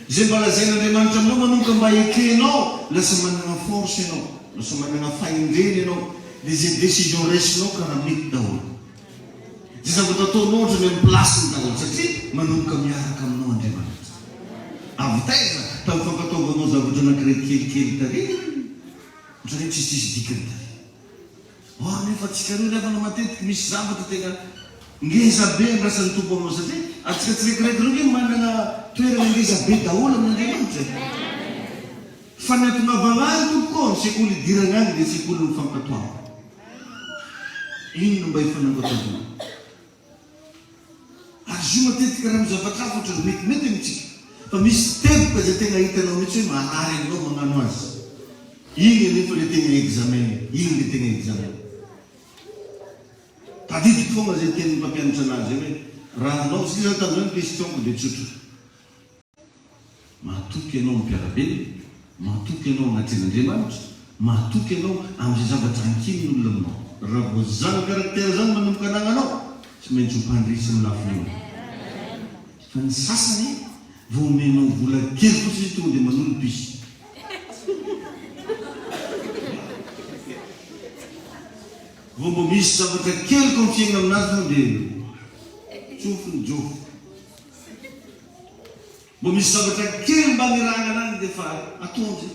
zay mba lazain'andriamanitra aminao manomboka mba ekenao lasa manana force ianao lasa manana faindreny ianao dia zay décision raisinao karaha mety daholo zay zavatra ataonao ohatra ny amin'ny plasiny daholo satria manomboka miaraka aminao andriamanitra avy taiza tamin'ny fankataovanao zavatra anankiray kelikely tare ohatra hoe tsisitsisy dikany tare nefa tsika reo rehefa matetiky misy zavatra tena ngeza be andrasan'ny tompo aminao satria atsika tsirekireky reo hoe manana toerana ngeza be daholo amin'andriamanitra fa ny atonavagna any tompokoa ny sekoly idirana any dia sekoly ny fankatoava inona mba hifanangataovana ary zo matetika raha mizavatra hafa ohatra metimety amitsika fa misy teboka zay tena hitanao mihitsy hoe manary aminao magnano azy igny anefa le tena examen igny le tena examen tadidiko foagna zay teny mpampianatra anazy hoe raha anao sy zany tamin'izany questionko dia tsotra matoky ianao mipiarabe matoky ianao agnatin'andriamanitra matoky ianao amin'izay zavatra ankininy olona aminao raha vo zany karaktera zany manomboka anagnanao tsy maintsy ho mpandrisy ny lafinao fa ny sasany vao omenao vola kely fotsiny tonga dia manolopisy vao mbo misy zavatra kely ko mifiaigna aminazy no dia tsofony jofo mbo misy zavatra kely mba niragna anazy dia fa ataonzy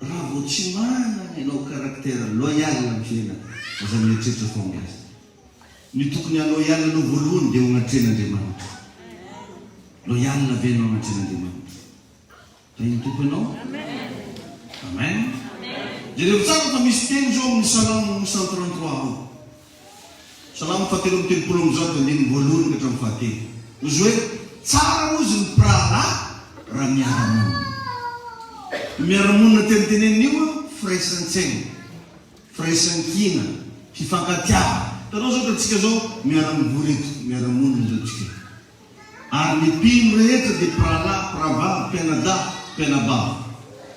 raha vao tsy manana ianao karaktera loyal amin'ny fiainana aza mieritreritra fonga azy ny tokony aloyal anao voalohany dia ho agnatren'andriamanitra loyal avenao agnatren'andriamanitra fa iny tomponao amen dia rehefa tsara fa misy teny zao amin'ny salamo 133 ao salamo fahatelo amin'ny telopolo amin'ny zato andiny voalohany ka hatramin'ny fahatelo izy hoe tsara moa izy ny prara raha miara-monina miara-monina tenitenen'io firaisan-tsaina, firaisan-kina, fifankatiava. Tanao zao katsika zao miara-miborito, miara-monina zao tsika. Ary ny mpino rehetra dia prala, pravavy, mpianada, mpianabavy.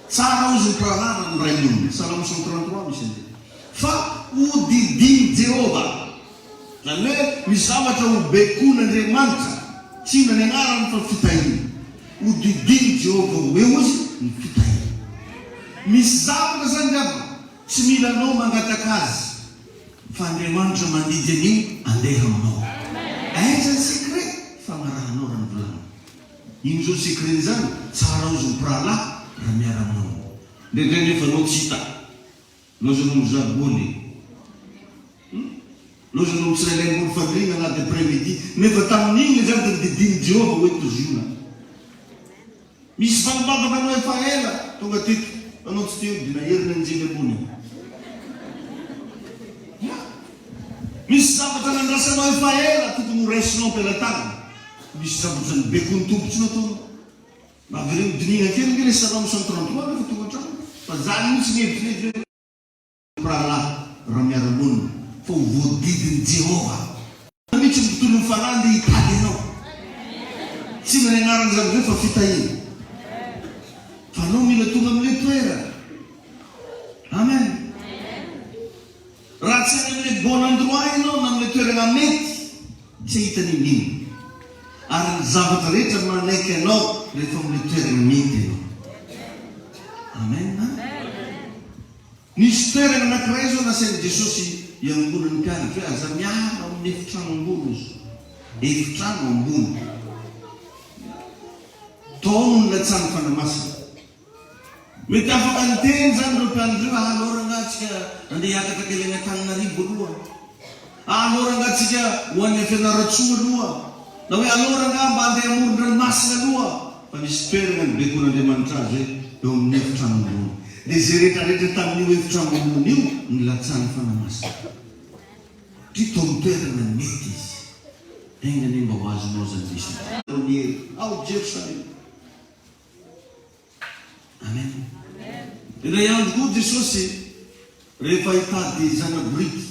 Tsara ozy ny prala raha ny ray monina. Salamo 133 misy an'izay. Fa hodidiny Jehova. Zany hoe misy zavatra ho bekon'Andriamanitra. Tsy na ny agnarany fa fitahina. Hodidiny Jehova hoe ozy ny fitahina. Misy zavatra zany jiaby tsy mila anao mangataka azy. Fa Andriamanitra mandidy an'io andeha aminao. Aiza ny sekret? Famarahanao raha ny volana. Ino zao sekret zany? Tsara ozy ny prala raha miara aminao. Ndraindray nefa anao tsy hita. Lozanao mizaboly. Lozanao mitsirailaim-boly fandrina anaty après-midi. Nefa tamin'igny zany dia didiny Jehova hoe toziona. Misy fagnobavaka anao efa ela. Tonga teto. Anao tsy teo dina herina anjely ambony. Misy zavatra nandrasanao efa ela tokony ho raisinao am-pelatana. Misy zavatra ny bekon'ny tompotsy nataonao. Mahavireo dinina kely nge le Salamo 133 nefa tonga an-trano. Fa zany mihitsy ny hevitry prala raha miara-monina fa ho voadidiny Jehova. Mihitsy ny tontolo mifanany dia hitady anao. Tsy na ny anarany zavatra fa fitahina. Fa anao mila tonga amin'ilay toerana. Amen. Raha tsy any amin'ilay bon endroit ianao na amin'ilay toerana mety, tsy hita n'inino. Ary ny zavatra rehetra manaiky anao rehefa amin'ilay toerana mety ianao. Amen. Nisy toerana anankiray zao nasain'i Jesosy hiangonan'ny mpianatra hoe aza miara amin'ny efitrano ambony izy. Efitrano ambony. Taono ny latsany fanamasina. Mety afaka niteny zany ireo mpianatra io, alora angatsika andeha hiakatra kely any Antananarivo aloha. Alora angatsika ho any Fianaratsoa aloha. Na hoe alora anga mba andeha amoron-dranomasina aloha. Fa misy toerana ny bekon'Andriamanitra azy hoe eo amin'ny efitrano ambony. Dia zay rehetrarehetra tamin'io efitrano ambony io ny latsany fanamasina. Tito amin'ny toerana mety izy. Engany mba ho azonao zany misy. Ao Jerusalem. Amen. Dia ihany koa Jesosy rehefa hitady zana-bority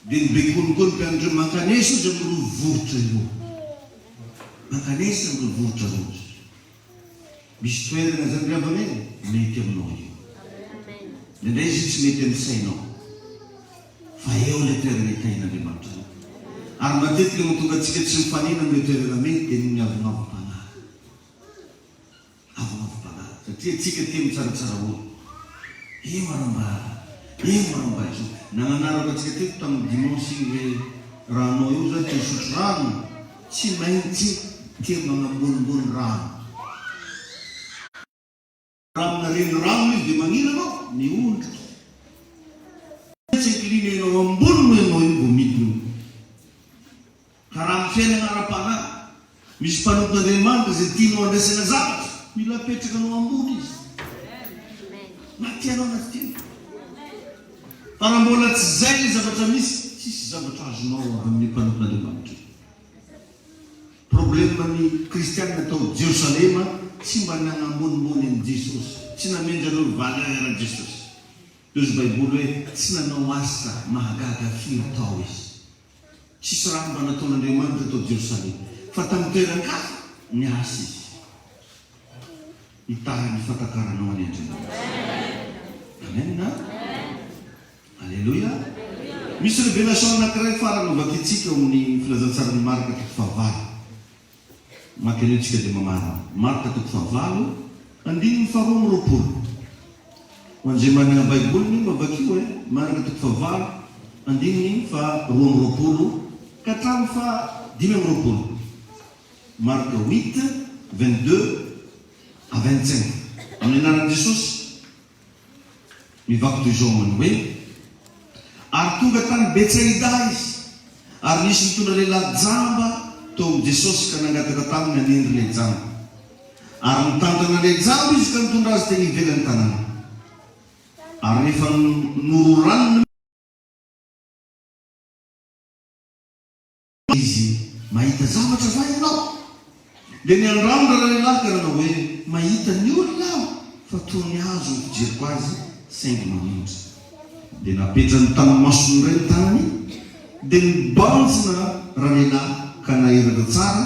dia ny bekony koa ny mpianatra mankanesa ozy amin'ny rovovotra io. Mankanesa amin'ny rovovotra rozy. Misy toerana zany riavana eny mety aminao io. Nindray izy tsy mety amin'ny sainao. Fa eo ilay toerana hitahin'Andriamanitra. Ary matetika no tonga antsika tsy mifanina amin'ilay toerana mety dia ny avonavim-panahy. Avonavim-panahy. Satria antsika tia mitsaratsara olo. Io maramba iso. Nagnanarako antsika teto tamin'ny dimanche igny hoe raha anao io zany tia misotro rano, tsy maintsy tia magnambonimbony rano. Raha aminareny rano izy dia magnina anao, miondrika. Tsy incline ianao ambony no ianao io vao midina. Ka raha amin'ny fiainana ara-panahy, misy mpanompon'Andriamanitra izay tianao andraisana zavatra, mila apetraka anao ambony izy. Na tianao na tianao. Fa raha mbola tsy zay ny zavatra misy, tsisy zavatra azonao amin'ny mpanompon'Andriamanitra. Probleman'ny kristianina tao Jerusalema tsy mba nagnambonimbony an'i Jesosy, tsy namenja anao valeur Jesosy. Izy Baiboly hoe tsy nanao asa mahagaga firy tao izy. Tsisy raha mba nataon'Andriamanitra tao Jerusalema. Fa tamin'ny toeran-kafa niasa izy. Hitaha ny fatakaranao any Andriamanitra. Amen na? Alleluia. Misy révélation anankiray farany ovakitsika amin'ny filazantsarany Marka 9. Maka anio tsika dia mamara. Marka 9, andininy faharoa amby roapolo. Ho an'izay manana Baiboly ny mavakio hoe Marka 9, andininy faharoa amby roapolo ka hatramin'ny fahadimy amby roapolo. Marka 8, 22 à 25. Amin'ny anaran'i Jesosy mivaky toy izao aminy hoe ary tonga tany Betsaida izy, ary nisy mitondra lehilahy jamba tao amin'ny Jesosy ka nangataka taminy hanendry ilay jamba. Ary mitantana ilay jamba izy ka mitondra azy teny ivelan'ny tanàna. Ary rehefa nororaniny izy mahita zavatra va ianao. Dia ny andramona lehilahy ka nanao hoe mahita ny olona aho. fa toy ny hazo ny fijeriko azy saingy manindry. Dia napetrany tamin'ny masony iray ny tanany, dia nibanjina ralehilahy ka naherana tsara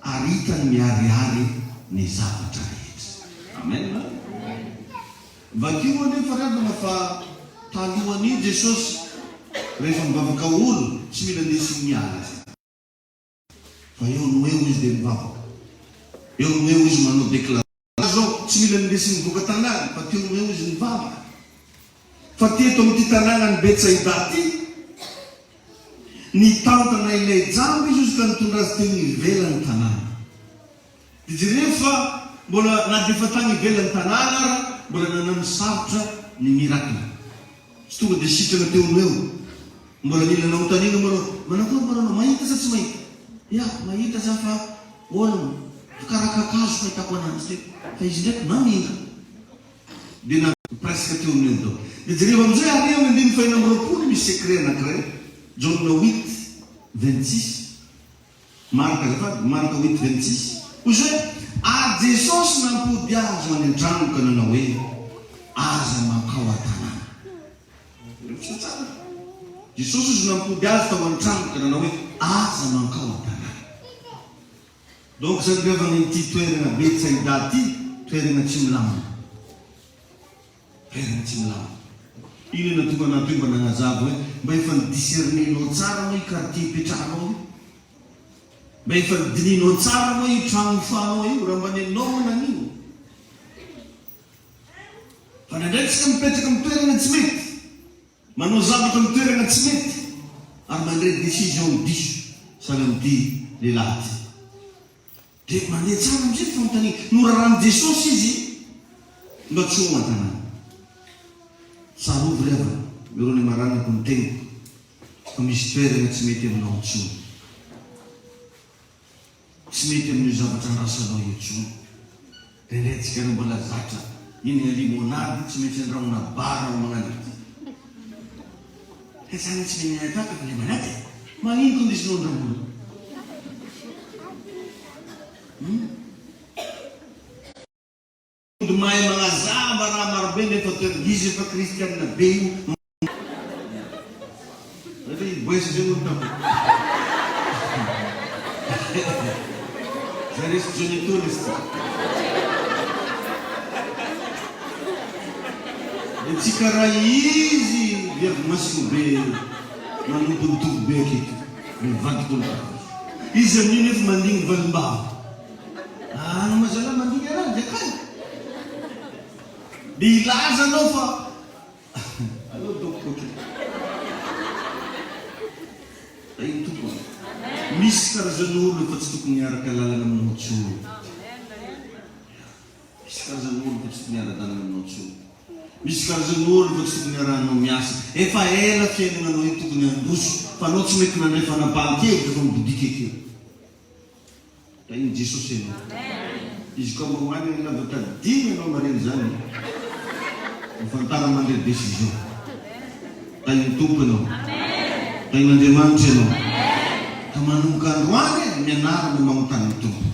ary hitany miharihary ny zavatra rehetra. Amen. Vakio anefa ranona fa talohan'iny Jesosy rehefa mivavaka olo tsy mila ndesy miala azy. Fa eo no eo izy dia mivavaka. Eo no eo izy manao déclaration zao tsy mila ndesy mivoaka tanàna fa teo no eo izy mivavaka. Fa teto amin'ity tanàna ny Betsaida ty nitantana ilay jambo izy ka nitondra azy teo ivelany tanàna. Dia jereo fa mbola na dia efa tany ivelany tanàna ara mbola nanano sarotra ny mirakina. Tsy tonga dia sitrana teo no eo. Mbola nila nahotanina manakory marana mahita sa tsy mahita? Ya, mahita sa fa olona fikarakakazo fahitako anazy teo. Fa izy ndraiky mamina. Dia na presque teo no eo dao. Dia jereo amin'izay ary eo ny 5 misy secret anankiray. Jauna 8:26. Marka zafady, Marka 8:26. Hoy hoe Jesosy nampody azy any an-trano ka nanao hoe aza mankao an-tanàna. Jesosy izy nampody azy tao an-trano ka nanao hoe aza mankao an-tanàna. Donc zany revana ity toerana Betsaida ty toerana tsy milamina. Toerana tsy milamina. Iny na tonga nato mba nanazava hoe mba efa nidisernenao tsara moa i quartier ipetrahanao io. Mba efa nidininao tsara moa i trano fanao io raha mba nenao nanino. Fa nandraitsika mipetraka amin'ny toerana tsy mety, manao zavatra amin'ny toerana tsy mety, ary mandray décision diso sahala amin'ity lehilahy ty. Dia mandeha tsara amin'izay fanontaniana norarano Jesosy izy mba tsy ho an-tanàna. Sarovy leva miro ny maranako ny teniko fa misy toerana tsy mety aminao intsony. Tsy mety amin'io zavatra rasanao intsony. Dia ndraitsika no mbola zatra iny limonady tsy maintsy andrahona bara ao magnano ity. Ka zany tsy meny ataka fa limonady magnino kondisinao andrahoana. Mahay manazava raha marobe nefa izy efa kristianina be io. Boesa zay olo tao. Zay resy jonitoristy. Tsy karaha izy viavy masino be manomponotompo be aketo mivadiko olo. Izy amin'io nefa mandigny valim-bava. Mazala mandigny anazy akany. Dia ilaza anao fa allo dokotry. Iny tompony. Misy karazana olo efa tsy tokony hiaraka lalana aminao tsony. Misy karazana olo efa tsy tokony hiaraka lalana aminao tsony. Misy karazana olo efa tsy tokony hiarahanao miasa. Efa ela fiainananao iny tokony handroso fa anao tsy mety nandray fanapahan-kevitra fa mibodika ekeo. Da iny Jesosy ianao. Izy koa mahoany ny lavaka dimy anao mareny zany. Mifantara mandeha décision. Da iny tompo ianao. Da iny Andriamanitra ianao. Ka manomboka androany mianara no magnotany ny tompo.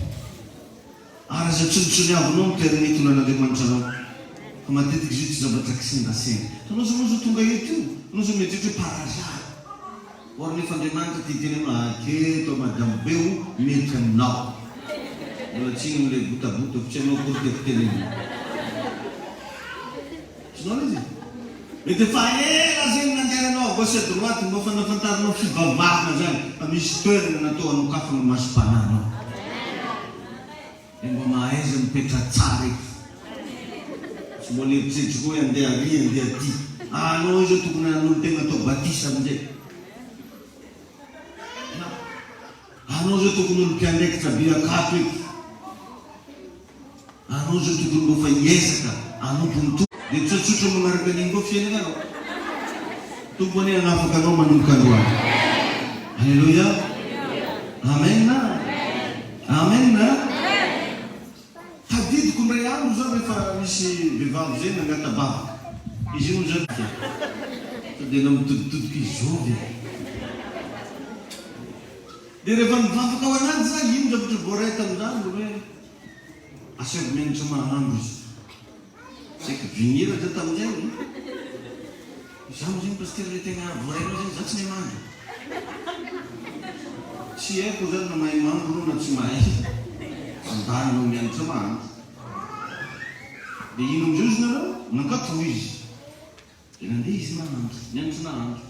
Ary aza tsontsoniavinao ny toerana itonan'Andriamanitra anao. Fa matetiky izy tsy zavatra kisendrasena. Anao zao tonga eto io. Anao zao mieritreritra hoe parazary. Or nefa Andriamanitra ty teny anao aketo madamo beo mety aminao. Mbola tsy ino le botabota fa tsy anao kory tekiteneny. Sinao izy? Mety efa ela zegny nandehananao gauche à droite mba fanafantaranao fivavahana zany. Fa misy toerana natao hanokafana masom-pananao. Dia mba mahaiza mipetra tsara eky. Tsy mbola eritreritry koa hoe andeha ary andeha aty. Anao izy tokony hanolo tegna atao batisa amin'izay. Anao zao tokony olo mpiandraikitra be akato eky. Anao zao tokony mbo fa hiezaka anompony tompo. Dia tsotsotra manaraka an'iny koa fiainanao. Tompo ane hanafaka anao manomboka androany. Halleluja. Amen. Amen. Tadidiko ndray andro zao rehefa misy vehivavy zay nangatabavaka. Izy io zany dia namitoditodika izy zovy. Dia rehefa mivavaka ao anazy zany ino zavatra voareta amin'izany hoe asevy menitra mahandro izy. Saika viniratra tamin'izay. Izaho moa zany pasteur le tegna voraina zany, zaho tsy mahay mandro. Tsy haiko zany na mahay mandro na tsy mahay. Andahinao mianatra mandro. Dia ino amin'izay izy nareo? Nankatoa izy. Dia nandeha izy nahandro, nianatra nahandro.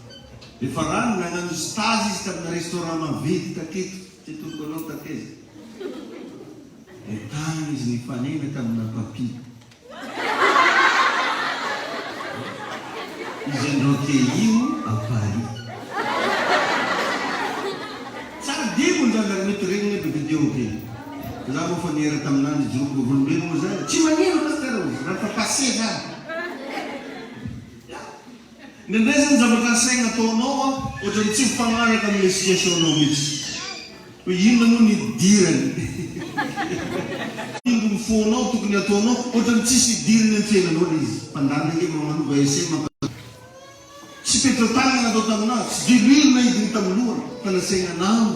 Dia fa rano nagnano stage izy tamina restaurant maventy taketo, tetoloko anao takeza. Dia tany izy nifanena tamina papi. Izy andreo ke io a Paris. Tsara dimo zany ary mety regny be video ke. Zaho moa fa nihera tamin'andro jiroko volovelo moa zany. Tsy manino pasteur raha fa passé zany. Nendray zany zavatra saigna ataonao ohatrany tsy mifagnaraka amin'ny situationao mihitsy. Hoe inona moa ny dirany. Ino ny fonao tokony ataonao ohatrany tsisy dirany amin'ny fiainanao izy. Mpandana ke mamanova essai tsy petro-tanana atao taminao, tsy dililona idiny tamin'lohany fa nasaigna anao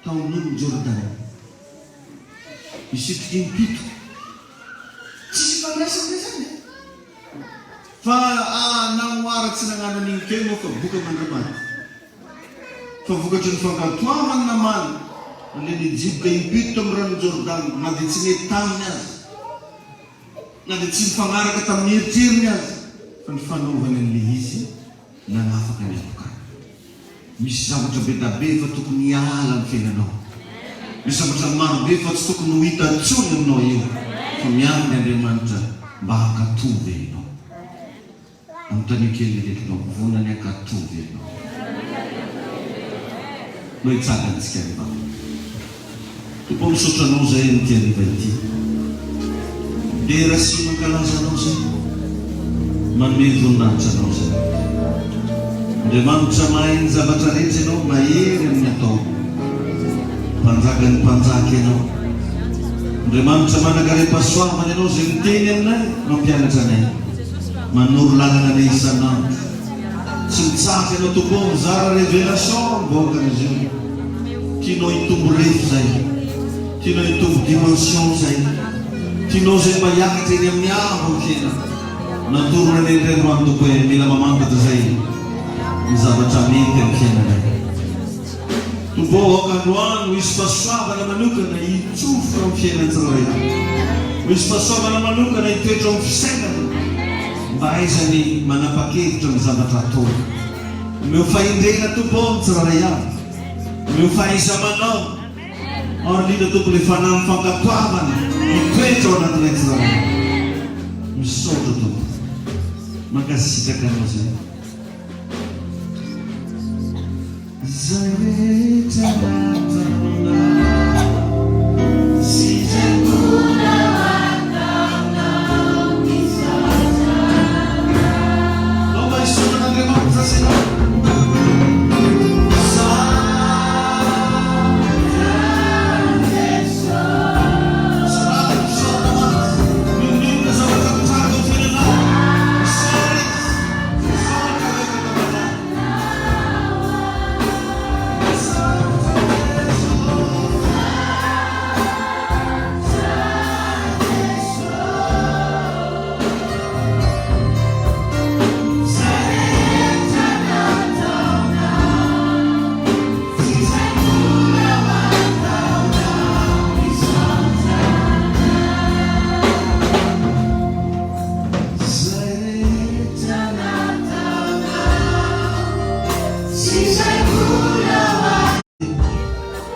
taon'olo Jordan. Misitriky impito. Tsisy fandraisana zany. Fa namoara tsy nagnano an'iny kely moa fa boka mandramany. Fa vokatry ny fankatoavana namana le nijiboka impito tamin'ny rano Jordan na dia tsy mety taminy azy. Na dia tsy mifagnaraka tamin'ny eritreritany azy. Fa ny fanaovany an'le izy nanafaka ny avokany. Misy zavatra be da be fa tokony hiala amin'ny fiainanao. Misy zavatra maro be fa tsy tokony ho hita intsony aminao io. Fa miaminy Andriamanitra mba hakatovy ianao. Anontany kely retinao vonany hakatovy ianao. No hitsakantsika ny vava. Tompo misaotra anao zay ny tiariva ity. Dia raha sy mankalaza anao zay. Manome voninahitra anao zay. Andriamanitra mahay ny zavatra rehetra ianao, mahery amin'ny atao. Mpanjaka ny mpanjaka ianao. Andriamanitra manankaream-pahasoavana ianao zay miteny aminay, mampianatra anay. Manoro lalana anay isanandro. Tsy mitsaka ianao tompo mizara révélation mboakana izy io. Tianao hitombo refo zay. Tianao hitombo dimension zay. Tianao zay mba hiakatra eny amin'ny avo ny fiainana. Natorona ny Andriamanitra tompo hoe mila mamantatra zay ny zavatra mety amin'ny fiainanay. Tompo androany misy fahasoavana manokana hitsofoka amin'ny fiainana tsirairay. Misy fahasoavana manokana hitoetra amin'ny fisainana. Mba aizany manapa-kevitra amin'ny zavatra atao. Omeo fahindrena tompo amin'ny tsirairay avy. Omeo fahaiza-manao. Arindrindra tompo le fanahy fankatoavana hitoetra ao anatinay tsirairay. Misaotra tompo. Mankasitraka anao zay. Zay rehetra nataonao sy zay mbola ataonao mizazana. Ao mba hisoran'Andriamanitra zay anao.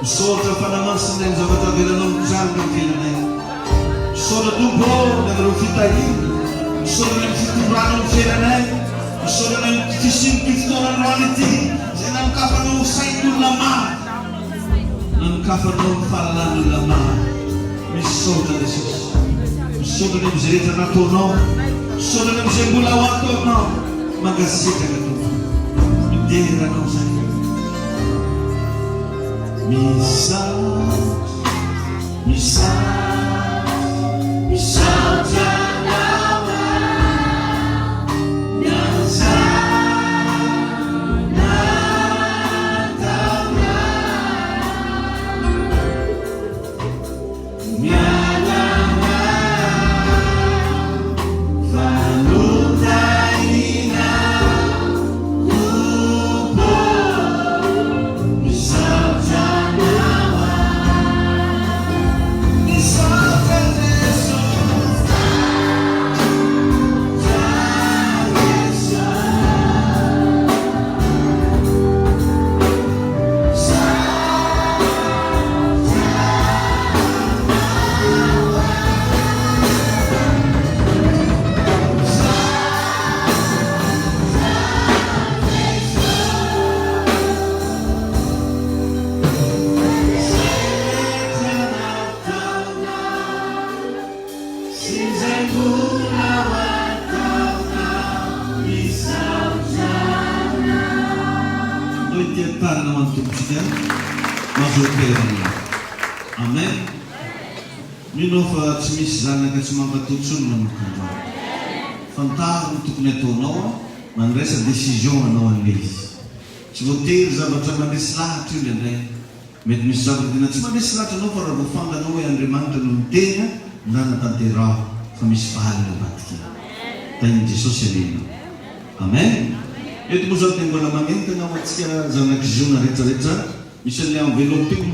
Misaotra fanamasina ny zavatra velanao mitranga amin'ny fiainanay. Misaotra tompo nanareo fitahina. Misaotra ny fitondrana amin'ny fiainanay. Misaotra ny fisinyky fotoanandroany ity zay nanokafanao sain'olona maro. Nanokafanao ny fahalalàn'olona maro. Misaotra Jesosy. Misaotra ny amizay rehetra nataonao. Misaotra ny amizay mbola ho ataonao. Mankasitraka tompo. Mideranao zay. Misaotra nawa nyanza natawa mialama Tiap-tiap nama Tuhan masuk ke dalam. Amen. Minova semis zana ke semua batu sun menukar. Fantar untuk netono mandresa decision anon lis. Sebutir zabat zaman islah tu dan med misal dengan cuma islah tu no para bufang dan no yang remang tu nuntenya dan tantera kamis pahal batki. Tanya Yesus ini. Amen. Itu musuh yang berlamanin tengah wajah zana kijuna reca-reca. Misalnya veloping